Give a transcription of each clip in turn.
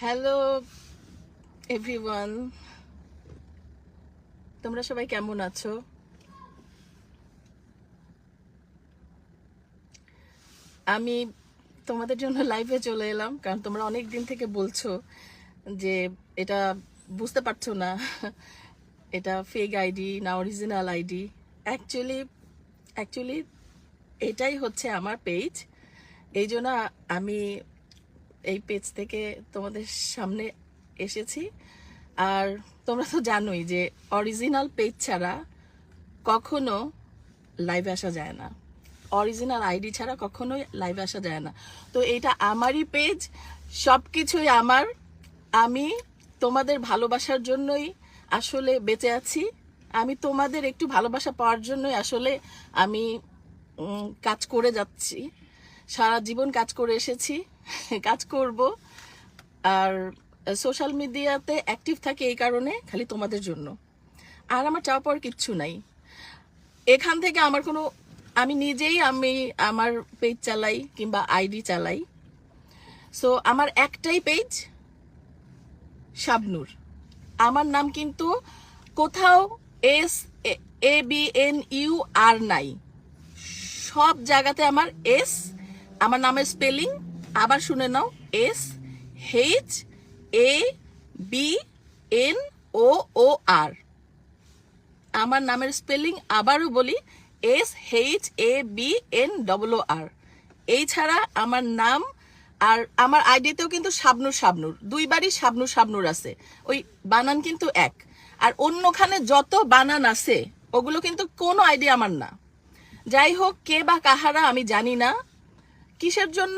Hello everyone, তোমরা সবাই কেমন আছো? আমি তোমাদের জন্য লাইভে চলে এলাম, কারণ তোমরা অনেক দিন থেকে বলছো যে এটা বুঝতে পারছো না এটা ফেক আইডি না অরিজিনাল আইডি। অ্যাকচুয়ালি এটাই হচ্ছে আমার পেজ। এই জন্য আমি এই পেজ থেকে তোমাদের সামনে এসেছি। আর তোমরা তো জানোই যে অরিজিনাল পেজ ছাড়া কখনো লাইভে আসা যায় না, অরিজিনাল আইডি ছাড়া কখনোই লাইভে আসা যায় না। তো এটা আমারই পেজ, সব কিছুই আমার। আমি তোমাদের ভালোবাসার জন্যই আসলে বেঁচে আছি। আমি তোমাদের একটু ভালোবাসা পাওয়ার জন্যই আসলে আমি কাজ করে যাচ্ছি। সারা জীবন কাজ করে এসেছি, কাজ করব। আর সোশ্যাল মিডিয়াতে অ্যাক্টিভ থাকি এই কারণে, খালি তোমাদের জন্য। আর আমার চাওয়া পাওয়ার কিচ্ছু নাই এখান থেকে। আমি নিজেই আমার পেজ চালাই কিংবা আইডি চালাই। সো আমার একটাই পেজ, শাবনূর। আমার নাম কিন্তু কোথাও SABNUR নাই, সব জায়গাতে আমার এস। আমার নামের স্পেলিং আবার শুনে নাও, SHABNOOR। আমার নামের স্পেলিং আবারও বলি, SHABNOOR। এই ছাড়া আমার নাম আর আমার আইডিতেও কিন্তু শাবনূর দুইবারই শাবনূর আছে, ওই বানান কিন্তু এক। আর অন্যখানে যত বানান আছে ওগুলো কিন্তু কোনো আইডি আমার না। যাই হোক, কে বা কাহারা আমি জানি না, কিসের জন্য।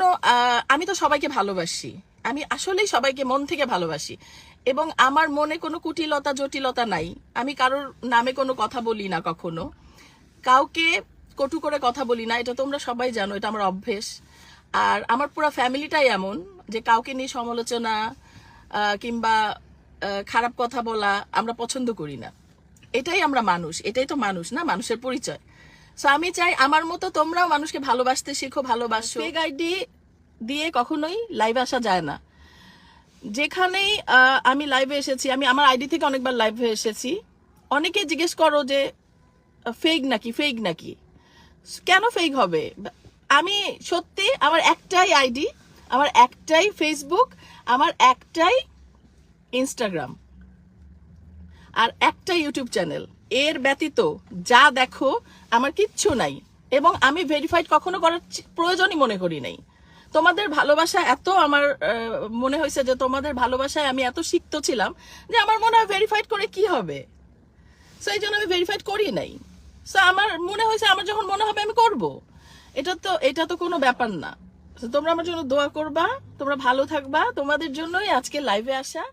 আমি তো সবাইকে ভালোবাসি, আমি আসলেই সবাইকে মন থেকে ভালোবাসি, এবং আমার মনে কোনো কুটিলতা জটিলতা নাই। আমি কারোর নামে কোনো কথা বলি না, কখনো কাউকে কটু করে কথা বলি না, এটা তোমরা সবাই জানো, এটা আমার অভ্যেস। আর আমার পুরো ফ্যামিলিটাই এমন যে কাউকে নিয়ে সমালোচনা কিংবা খারাপ কথা বলা আমরা পছন্দ করি না। এটাই আমরা মানুষ, এটাই তো মানুষ না, মানুষের পরিচয়। সো আমি চাই আমার মতো তোমরাও মানুষকে ভালোবাসতে শিখো, ভালোবাসো। ফেক আইডি দিয়ে কখনোই লাইভে আসা যায় না। যেখানেই আমি লাইভে এসেছি, আমি আমার আইডি থেকে অনেকবার লাইভে এসেছি, অনেকে জিজ্ঞেস করো যে ফেক নাকি। কেন ফেক হবে? আমি সত্যি, আমার একটাই আইডি, আমার একটাই ফেসবুক, আমার একটাই ইনস্টাগ্রাম, আর একটা ইউটিউব চ্যানেল। এর ব্যতীত যা দেখো আমার কিচ্ছু নাই, এবং আমি ভেরিফাইড কখনো করার প্রয়োজনই মনে করি নাই। তোমাদের ভালোবাসা এত আমার মনে হয়েছে যে তোমাদের ভালোবাসায় আমি এত সিক্ত ছিলাম যে আমার মনে হয় ভেরিফাইড করে কি হবে। সো এই জন্য আমি ভেরিফাইড করি নাই। সো আমার মনে হয়েছে আমার যখন মনে হবে আমি করব। এটা তো কোনো ব্যাপার না। তোমরা আমার জন্য দোয়া করবা, তোমরা ভালো থাকবা, তোমাদের জন্যই আজকে লাইভে আসা।